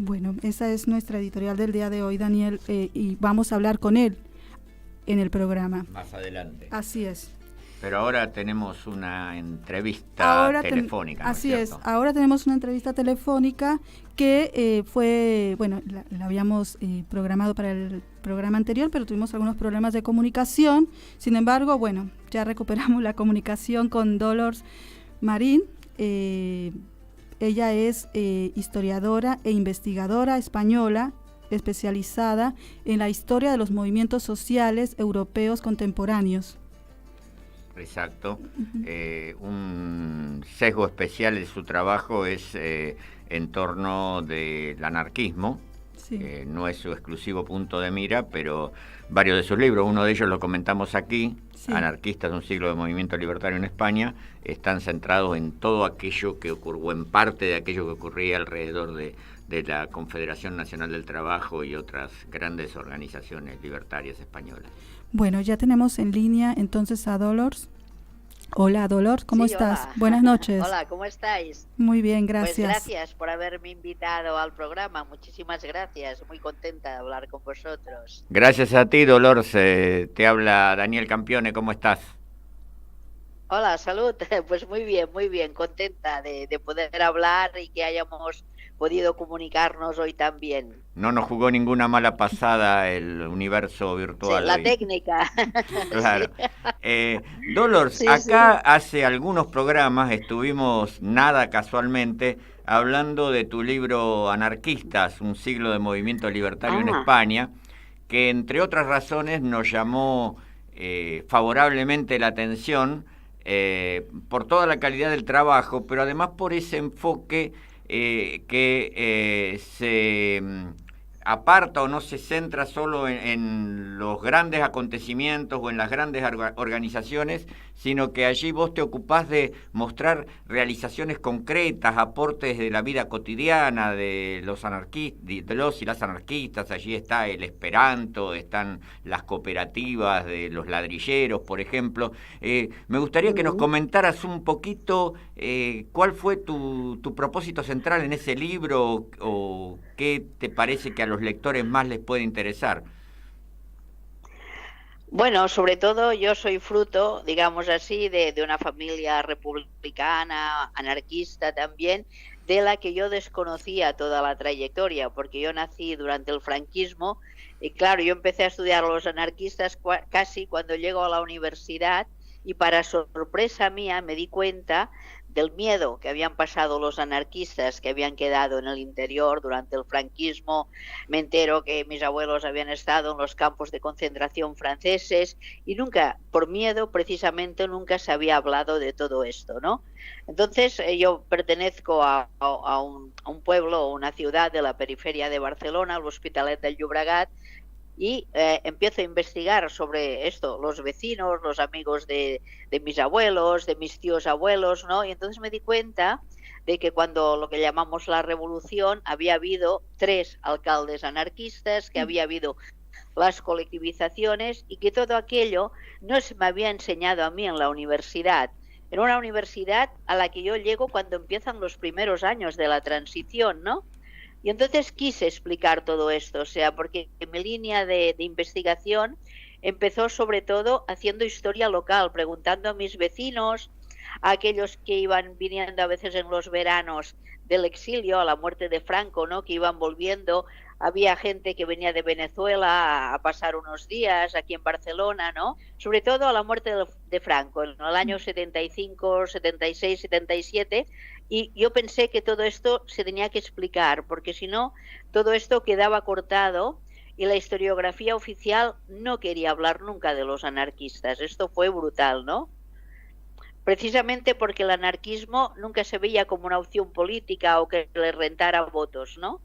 Bueno, esa es nuestra editorial del día de hoy, Daniel, y vamos a hablar con él en el programa. Más adelante. Así es. Pero ahora tenemos una entrevista telefónica, ¿no es cierto? Así es, ahora tenemos una entrevista telefónica que la habíamos programado para el programa anterior, pero tuvimos algunos problemas de comunicación. Sin embargo, bueno, ya recuperamos la comunicación con Dolors Marín. Ella es historiadora e investigadora española, especializada en la historia de los movimientos sociales europeos contemporáneos. Exacto. Un sesgo especial de su trabajo es en torno del anarquismo. Sí. No es su exclusivo punto de mira, pero varios de sus libros, uno de ellos lo comentamos aquí, sí. Anarquistas de un siglo de movimiento libertario en España, están centrados en todo aquello que ocurrió, en parte de aquello que ocurría alrededor de la Confederación Nacional del Trabajo y otras grandes organizaciones libertarias españolas. Bueno, ya tenemos en línea entonces a Dolors. Hola, Dolors, ¿cómo estás? Hola. Buenas noches. Hola, ¿cómo estáis? Muy bien, gracias. Pues gracias por haberme invitado al programa, muchísimas gracias, muy contenta de hablar con vosotros. Gracias a ti, Dolors, te habla Daniel Campione, ¿cómo estás? Hola, salud, pues muy bien, contenta de poder hablar y que hayamos podido comunicarnos hoy también. No nos jugó ninguna mala pasada el universo virtual. Sí, la técnica. Claro. Sí. Dolors, sí, acá sí. Hace algunos programas estuvimos nada casualmente hablando de tu libro Anarquistas, un siglo de movimiento libertario en España, que entre otras razones nos llamó favorablemente la atención por toda la calidad del trabajo, pero además por ese enfoque que se aparta o no se centra solo en los grandes acontecimientos o en las grandes organizaciones, sino que allí vos te ocupás de mostrar realizaciones concretas, aportes de la vida cotidiana de los y las anarquistas. Allí está el Esperanto, están las cooperativas de los ladrilleros, por ejemplo. Me gustaría que nos comentaras un poquito cuál fue tu propósito central en ese libro o qué te parece que a los lectores más les puede interesar. Bueno, sobre todo yo soy fruto, digamos así, de una familia republicana, anarquista también, de la que yo desconocía toda la trayectoria, porque yo nací durante el franquismo y claro, yo empecé a estudiar a los anarquistas casi cuando llego a la universidad y para sorpresa mía me di cuenta del miedo que habían pasado los anarquistas que habían quedado en el interior durante el franquismo. Me entero que mis abuelos habían estado en los campos de concentración franceses y nunca, por miedo precisamente, nunca se había hablado de todo esto, ¿no? Entonces yo pertenezco a un pueblo o una ciudad de la periferia de Barcelona, el Hospitalet del Llobregat, y empiezo a investigar sobre esto, los vecinos, los amigos de mis abuelos, de mis tíos abuelos, ¿no? Y entonces me di cuenta de que cuando lo que llamamos la revolución había habido 3 alcaldes anarquistas, que había habido las colectivizaciones y que todo aquello no se me había enseñado a mí en la universidad. En una universidad a la que yo llego cuando empiezan los primeros años de la transición, ¿no? Y entonces quise explicar todo esto, o sea, porque mi línea de investigación empezó sobre todo haciendo historia local, preguntando a mis vecinos, a aquellos que iban viniendo a veces en los veranos del exilio, a la muerte de Franco, ¿no? Que iban volviendo. Había gente que venía de Venezuela a pasar unos días aquí en Barcelona, ¿no? Sobre todo a la muerte de Franco, en el año 75, 76, 77, y yo pensé que todo esto se tenía que explicar, porque si no, todo esto quedaba cortado y la historiografía oficial no quería hablar nunca de los anarquistas. Esto fue brutal, ¿no? Precisamente porque el anarquismo nunca se veía como una opción política o que le rentara votos, ¿no?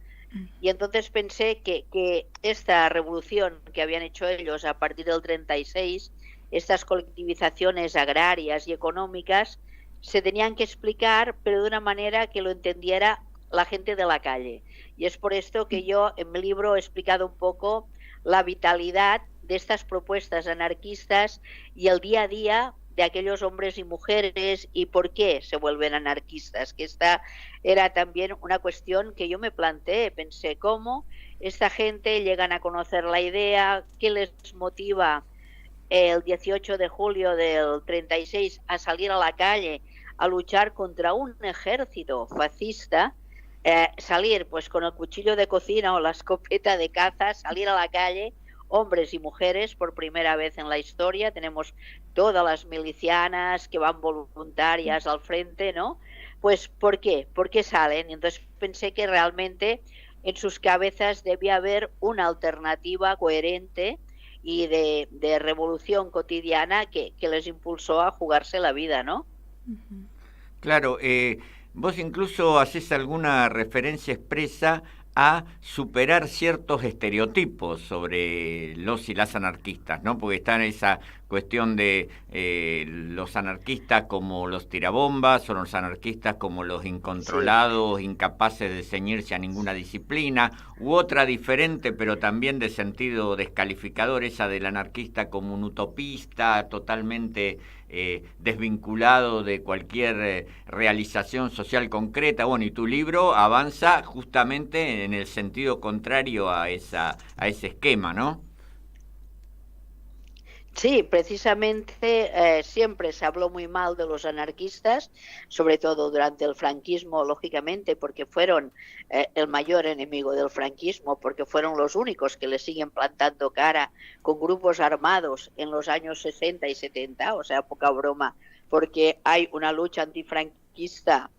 Y entonces pensé que esta revolución que habían hecho ellos a partir del 36, estas colectivizaciones agrarias y económicas, se tenían que explicar, pero de una manera que lo entendiera la gente de la calle. Y es por esto que yo en mi libro he explicado un poco la vitalidad de estas propuestas anarquistas y el día a día de aquellos hombres y mujeres y por qué se vuelven anarquistas, que esta era también una cuestión que yo me planteé, pensé cómo esta gente llegan a conocer la idea, qué les motiva el 18 de julio del 36 a salir a la calle a luchar contra un ejército fascista, salir pues con el cuchillo de cocina o la escopeta de caza, salir a la calle, hombres y mujeres, por primera vez en la historia, tenemos todas las milicianas que van voluntarias al frente, ¿no? Pues ¿por qué? ¿Por qué salen? Y entonces pensé que realmente en sus cabezas debía haber una alternativa coherente y de revolución cotidiana que les impulsó a jugarse la vida, ¿no? Claro, vos incluso haces alguna referencia expresa a superar ciertos estereotipos sobre los y las anarquistas, ¿no? Porque está en esa cuestión de los anarquistas como los tirabombas o los anarquistas como los incontrolados, sí, incapaces de ceñirse a ninguna disciplina, u otra diferente pero también de sentido descalificador, esa del anarquista como un utopista totalmente desvinculado de cualquier realización social concreta. Bueno, y tu libro avanza justamente en el sentido contrario a ese esquema, ¿no? Sí, precisamente siempre se habló muy mal de los anarquistas, sobre todo durante el franquismo, lógicamente, porque fueron el mayor enemigo del franquismo, porque fueron los únicos que le siguen plantando cara con grupos armados en los años 60 y 70, o sea, poca broma, porque hay una lucha antifranquista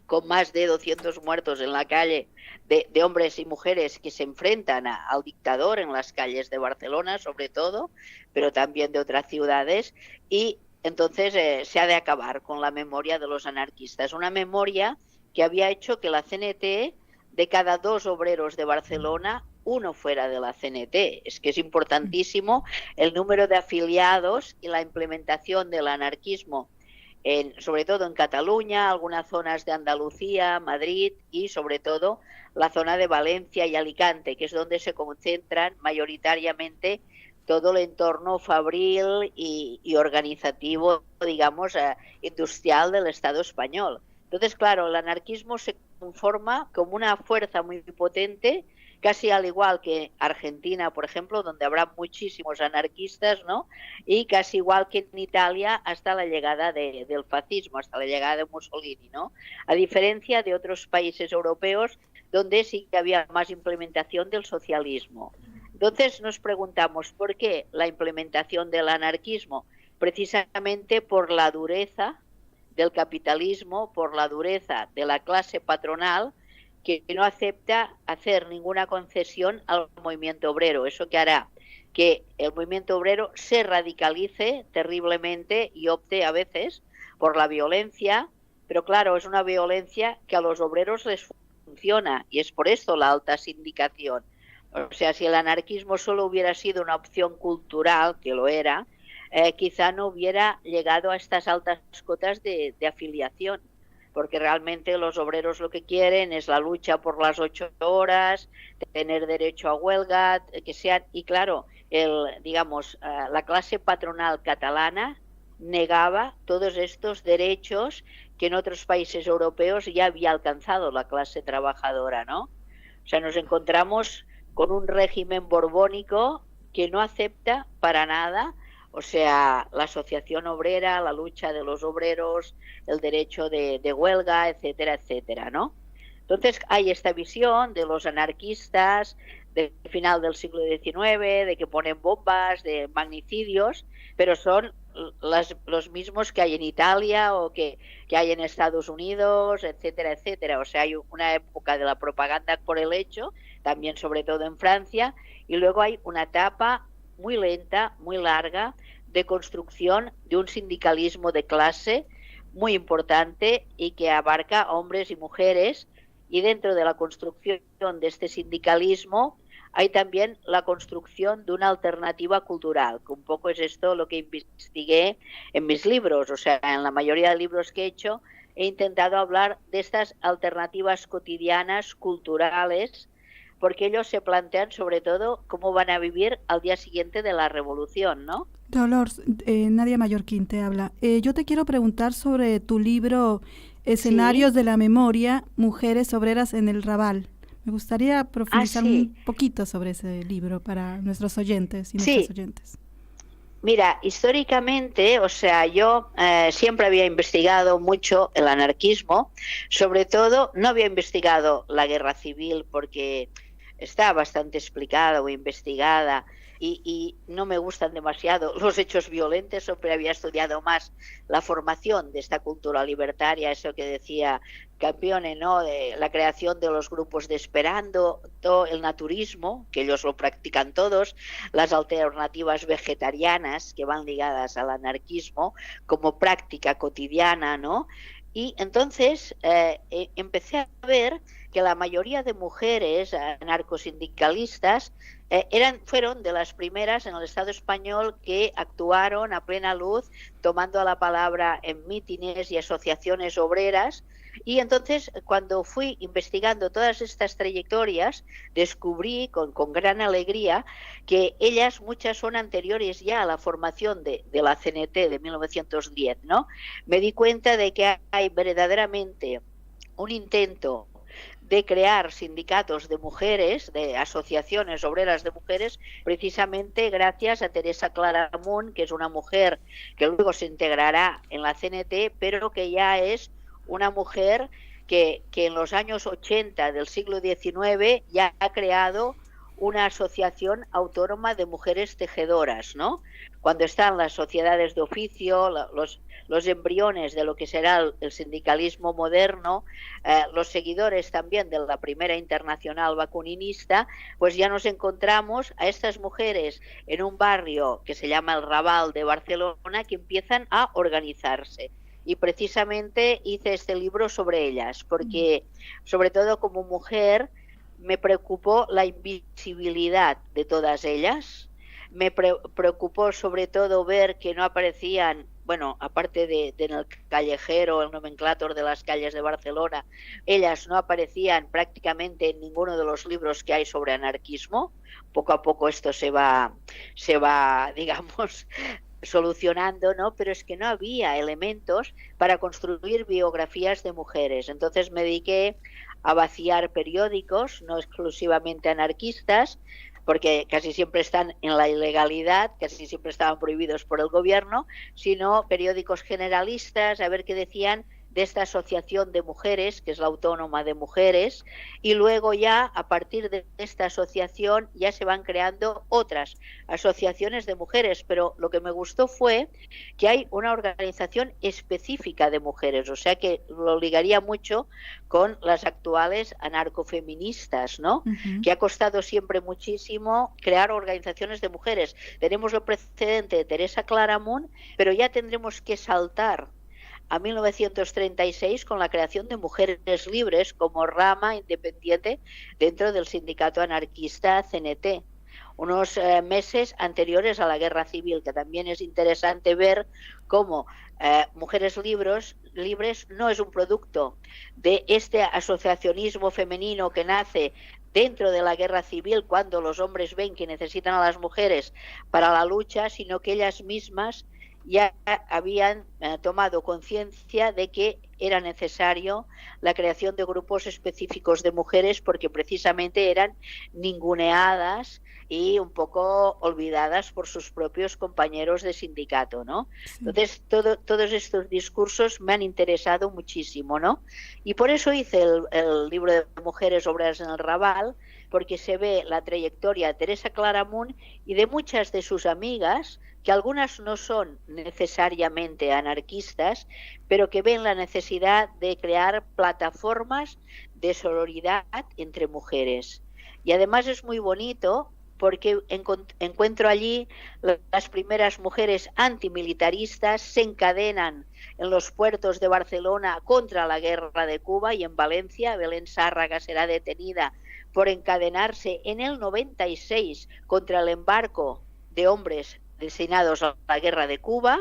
con más de 200 muertos en la calle de hombres y mujeres que se enfrentan al dictador en las calles de Barcelona, sobre todo, pero también de otras ciudades, y entonces se ha de acabar con la memoria de los anarquistas. Una memoria que había hecho que la CNT, de cada 2 obreros de Barcelona, uno fuera de la CNT. Es que es importantísimo el número de afiliados y la implementación del anarquismo, sobre todo en Cataluña, algunas zonas de Andalucía, Madrid y sobre todo la zona de Valencia y Alicante, que es donde se concentran mayoritariamente todo el entorno fabril y organizativo, digamos, industrial del Estado español. Entonces, claro, el anarquismo se conforma como una fuerza muy potente, casi al igual que Argentina, por ejemplo, donde habrá muchísimos anarquistas, ¿no? Y casi igual que en Italia hasta la llegada del fascismo, hasta la llegada de Mussolini, ¿no? A diferencia de otros países europeos donde sí que había más implementación del socialismo. Entonces nos preguntamos, ¿por qué la implementación del anarquismo? Precisamente por la dureza del capitalismo, por la dureza de la clase patronal, que no acepta hacer ninguna concesión al movimiento obrero. Eso que hará que el movimiento obrero se radicalice terriblemente y opte a veces por la violencia, pero claro, es una violencia que a los obreros les funciona y es por esto la alta sindicación. O sea, si el anarquismo solo hubiera sido una opción cultural, que lo era, quizá no hubiera llegado a estas altas cotas de afiliación, porque realmente los obreros lo que quieren es la lucha por las 8 horas, tener derecho a huelga, que sean, y claro, la clase patronal catalana negaba todos estos derechos que en otros países europeos ya había alcanzado la clase trabajadora, ¿no? O sea, nos encontramos con un régimen borbónico que no acepta para nada, o sea, la asociación obrera, la lucha de los obreros, el derecho de huelga, etcétera, etcétera, ¿no? Entonces hay esta visión de los anarquistas del final del siglo XIX, de que ponen bombas, de magnicidios, pero son los mismos que hay en Italia o que hay en Estados Unidos, etcétera, etcétera. O sea, hay una época de la propaganda por el hecho, también sobre todo en Francia, y luego hay una etapa muy lenta, muy larga, de construcción de un sindicalismo de clase muy importante y que abarca a hombres y mujeres, y dentro de la construcción de este sindicalismo hay también la construcción de una alternativa cultural, que un poco es esto lo que investigué en mis libros. O sea, en la mayoría de libros que he hecho he intentado hablar de estas alternativas cotidianas, culturales, porque ellos se plantean sobre todo cómo van a vivir al día siguiente de la revolución, ¿no? Dolores, Nadia Mallorquín te habla. Yo te quiero preguntar sobre tu libro Escenarios de la Memoria, Mujeres Obreras en el Raval. Me gustaría profundizar un poquito sobre ese libro para nuestros oyentes y nuestras oyentes. Mira, históricamente, o sea, yo siempre había investigado mucho el anarquismo, sobre todo no había investigado la guerra civil porque está bastante explicada o investigada y no me gustan demasiado los hechos violentos, siempre había estudiado más la formación de esta cultura libertaria, eso que decía Campione, ¿no? De la creación de los grupos de Esperanto, todo el naturismo, que ellos lo practican todos, las alternativas vegetarianas que van ligadas al anarquismo como práctica cotidiana, ¿no? Y entonces empecé a ver que la mayoría de mujeres anarcosindicalistas fueron de las primeras en el Estado español que actuaron a plena luz, tomando la palabra en mítines y asociaciones obreras. Y entonces, cuando fui investigando todas estas trayectorias, descubrí con gran alegría que ellas, muchas son anteriores ya a la formación de la CNT de 1910, ¿no? Me di cuenta de que hay verdaderamente un intento de crear sindicatos de mujeres, de asociaciones obreras de mujeres, precisamente gracias a Teresa Claramunt, que es una mujer que luego se integrará en la CNT, pero que ya es una mujer que en los años 80 del siglo XIX ya ha creado una asociación autónoma de mujeres tejedoras, ¿no? Cuando están las sociedades de oficio, los embriones de lo que será el sindicalismo moderno, los seguidores también de la primera internacional bakuninista, pues ya nos encontramos a estas mujeres en un barrio que se llama el Raval de Barcelona que empiezan a organizarse. Y precisamente hice este libro sobre ellas, porque sobre todo como mujer me preocupó la invisibilidad de todas ellas, me preocupó sobre todo ver que no aparecían, bueno, aparte de en el callejero, el nomenclátor de las calles de Barcelona, ellas no aparecían prácticamente en ninguno de los libros que hay sobre anarquismo. Poco a poco esto se va digamos, solucionando, ¿no? Pero es que no había elementos para construir biografías de mujeres. Entonces me dediqué a vaciar periódicos, no exclusivamente anarquistas, porque casi siempre están en la ilegalidad, casi siempre estaban prohibidos por el gobierno, sino periódicos generalistas, a ver qué decían de esta asociación de mujeres, que es la Autónoma de Mujeres, y luego ya a partir de esta asociación ya se van creando otras asociaciones de mujeres, pero lo que me gustó fue que hay una organización específica de mujeres, o sea que lo ligaría mucho con las actuales anarcofeministas, ¿no? Que ha costado siempre muchísimo crear organizaciones de mujeres. Tenemos el precedente de Teresa Claramunt, pero ya tendremos que saltar a 1936 con la creación de Mujeres Libres como rama independiente dentro del sindicato anarquista CNT, unos meses anteriores a la Guerra Civil, que también es interesante ver cómo Mujeres Libres no es un producto de este asociacionismo femenino que nace dentro de la Guerra Civil cuando los hombres ven que necesitan a las mujeres para la lucha, sino que ellas mismas ya habían tomado conciencia de que era necesario la creación de grupos específicos de mujeres porque precisamente eran ninguneadas y un poco olvidadas por sus propios compañeros de sindicato, ¿no? Sí. Entonces, todos estos discursos me han interesado muchísimo, ¿no? Y por eso hice el libro de Mujeres Obreras en el Raval, porque se ve la trayectoria de Teresa Claramunt y de muchas de sus amigas, que algunas no son necesariamente anarquistas, pero que ven la necesidad de crear plataformas de sororidad entre mujeres. Y además es muy bonito porque encuentro allí las primeras mujeres antimilitaristas se encadenan en los puertos de Barcelona contra la guerra de Cuba y en Valencia. Belén Sárraga será detenida por encadenarse en el 96 contra el embarco de hombres destinados a la guerra de Cuba.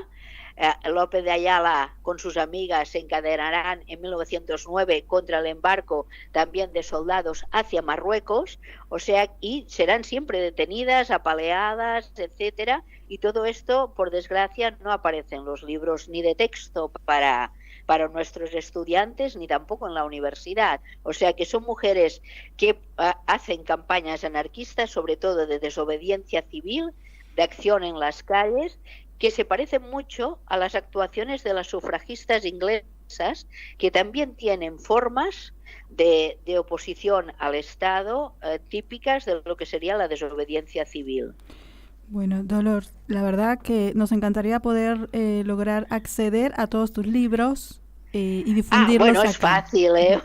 López de Ayala con sus amigas se encadenarán en 1909 contra el embarco también de soldados hacia Marruecos, o sea, y serán siempre detenidas, apaleadas, etcétera, y todo esto, por desgracia, no aparece en los libros ni de texto para nuestros estudiantes, ni tampoco en la universidad. O sea que son mujeres que hacen campañas anarquistas, sobre todo de desobediencia civil, de acción en las calles, que se parecen mucho a las actuaciones de las sufragistas inglesas, que también tienen formas de oposición al Estado típicas de lo que sería la desobediencia civil. Bueno, Dolores, la verdad que nos encantaría poder lograr acceder a todos tus libros y difundirlos bueno, acá. es fácil, ¿eh?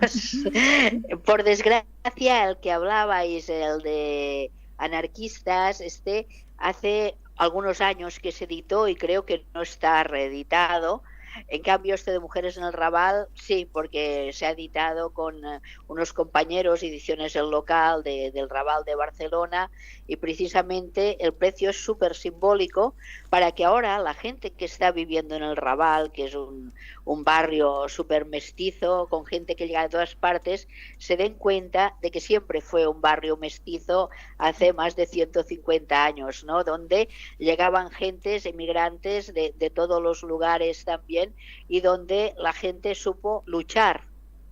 Por desgracia, el que hablabais, el de anarquistas, hace algunos años que se editó y creo que no está reeditado. En cambio, de Mujeres en el Raval, sí, porque se ha editado con unos compañeros, Ediciones El Local del Raval de Barcelona, y precisamente el precio es súper simbólico para que ahora la gente que está viviendo en el Raval, que es un barrio súper mestizo, con gente que llega de todas partes, se den cuenta de que siempre fue un barrio mestizo hace más de 150 años, ¿no? Donde llegaban gentes, emigrantes de todos los lugares también, y donde la gente supo luchar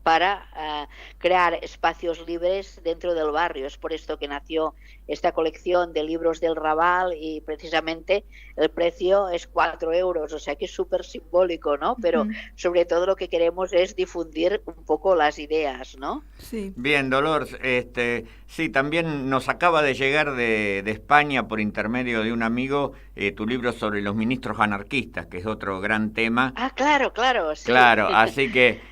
para crear espacios libres dentro del barrio. Es por esto que nació esta colección de libros del Raval, y precisamente el precio es 4 euros, o sea que es súper simbólico, ¿no? Pero sobre todo lo que queremos es difundir un poco las ideas, ¿no? Sí. Bien, Dolores, sí, también nos acaba de llegar de España por intermedio de un amigo tu libro sobre los ministros anarquistas, que es otro gran tema. Claro, sí. Claro, así que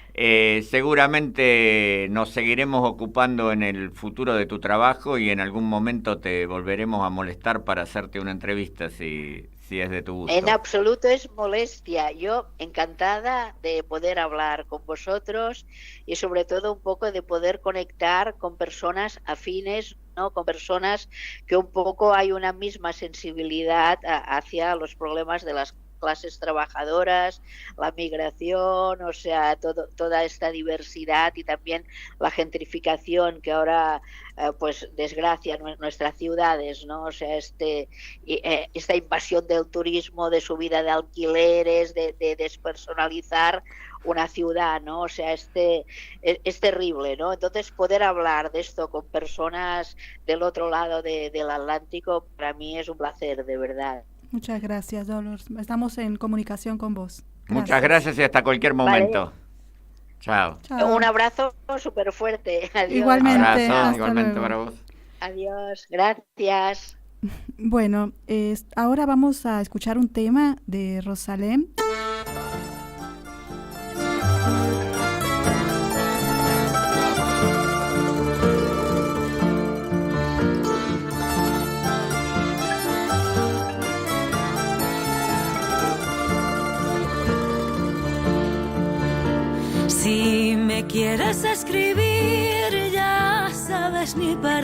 seguramente nos seguiremos ocupando en el futuro de tu trabajo y en algún momento te volveremos a molestar para hacerte una entrevista, si es de tu gusto. En absoluto es molestia. Yo encantada de poder hablar con vosotros y sobre todo un poco de poder conectar con personas afines, ¿no? Con personas que un poco hay una misma sensibilidad hacia los problemas de las clases trabajadoras, la migración, o sea, toda esta diversidad y también la gentrificación que ahora pues desgracia nuestras ciudades, ¿no? O sea, esta invasión del turismo, de subida de alquileres, de despersonalizar una ciudad, ¿no? O sea, es terrible, ¿no? Entonces, poder hablar de esto con personas del otro lado del Atlántico, para mí es un placer, de verdad. Muchas gracias, Dolores. Estamos en comunicación con vos. Gracias. Muchas gracias y hasta cualquier momento. Vale. Chao. Un abrazo súper fuerte. Adiós. Igualmente. Abrazo, igualmente para vos. Adiós. Gracias. Bueno, ahora vamos a escuchar un tema de Rosalén. Si me quieres escribir, ya sabes mi parámetro.